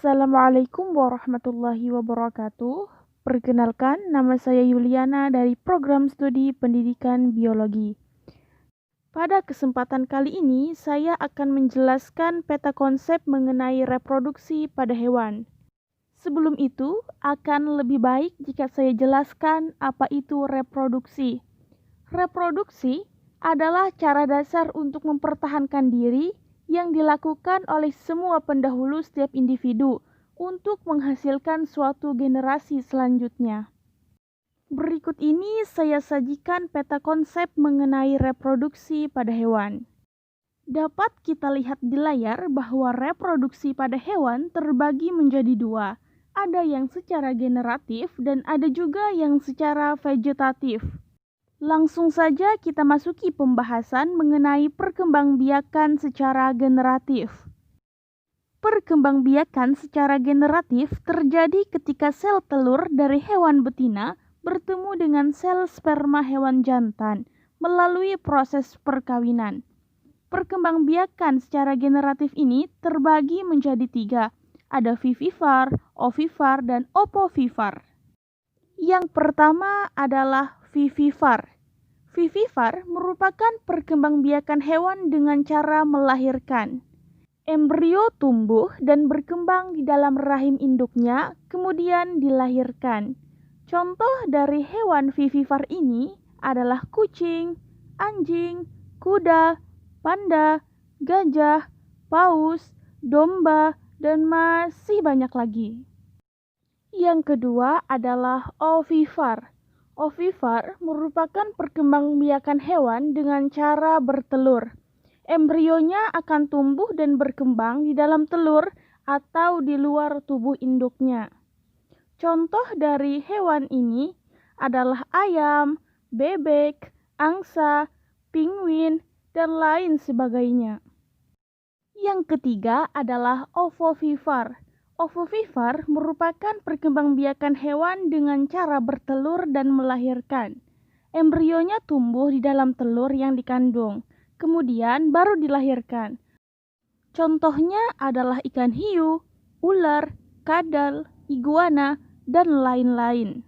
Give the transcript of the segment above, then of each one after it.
Assalamualaikum warahmatullahi wabarakatuh. Perkenalkan, nama saya Yuliana dari Program Studi Pendidikan Biologi. Pada kesempatan kali ini, saya akan menjelaskan peta konsep mengenai reproduksi pada hewan. Sebelum itu, akan lebih baik jika saya jelaskan apa itu reproduksi. Reproduksi adalah cara dasar untuk mempertahankan diri yang dilakukan oleh semua pendahulu setiap individu untuk menghasilkan suatu generasi selanjutnya. Berikut ini saya sajikan peta konsep mengenai reproduksi pada hewan. Dapat kita lihat di layar bahwa reproduksi pada hewan terbagi menjadi dua. Ada yang secara generatif dan ada juga yang secara vegetatif. Langsung saja kita masuki pembahasan mengenai perkembangbiakan secara generatif. Perkembangbiakan secara generatif terjadi ketika sel telur dari hewan betina bertemu dengan sel sperma hewan jantan melalui proses perkawinan. Perkembangbiakan secara generatif ini terbagi menjadi tiga. Ada vivivar, ovivar, dan ovovivar. Yang pertama adalah vivivar. Vivivar merupakan perkembangbiakan hewan dengan cara melahirkan. Embrio tumbuh dan berkembang di dalam rahim induknya, kemudian dilahirkan. Contoh dari hewan vivivar ini adalah kucing, anjing, kuda, panda, gajah, paus, domba, dan masih banyak lagi. Yang kedua adalah ovivar. Ovivar merupakan perkembangbiakan hewan dengan cara bertelur. Embrionya akan tumbuh dan berkembang di dalam telur atau di luar tubuh induknya. Contoh dari hewan ini adalah ayam, bebek, angsa, penguin, dan lain sebagainya. Yang ketiga adalah ovovivar. Ovovivar merupakan perkembangbiakan hewan dengan cara bertelur dan melahirkan. Embrionya tumbuh di dalam telur yang dikandung, kemudian baru dilahirkan. Contohnya adalah ikan hiu, ular, kadal, iguana, dan lain-lain.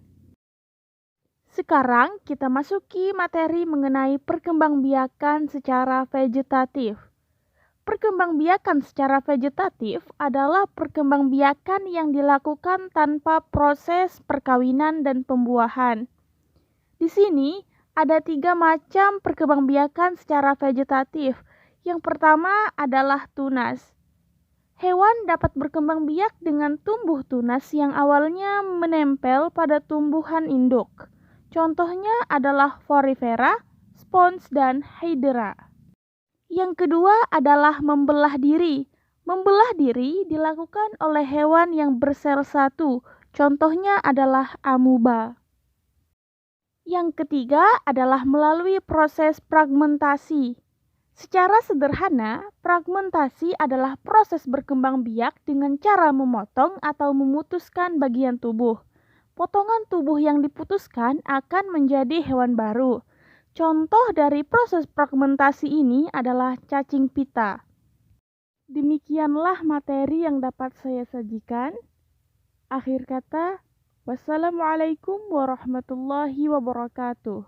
Sekarang kita masuki materi mengenai perkembangbiakan secara vegetatif. Perkembangbiakan secara vegetatif adalah perkembangbiakan yang dilakukan tanpa proses perkawinan dan pembuahan. Di sini ada 3 macam perkembangbiakan secara vegetatif. Yang pertama adalah tunas. Hewan dapat berkembang biak dengan tumbuh tunas yang awalnya menempel pada tumbuhan induk. Contohnya adalah Porifera, Spons, dan Hydra. Yang kedua adalah membelah diri. Membelah diri dilakukan oleh hewan yang bersel satu. Contohnya adalah amuba. Yang ketiga adalah melalui proses fragmentasi. Secara sederhana, fragmentasi adalah proses berkembang biak dengan cara memotong atau memutuskan bagian tubuh. Potongan tubuh yang diputuskan akan menjadi hewan baru. Contoh dari proses fragmentasi ini adalah cacing pita. Demikianlah materi yang dapat saya sajikan. Akhir kata, wassalamualaikum warahmatullahi wabarakatuh.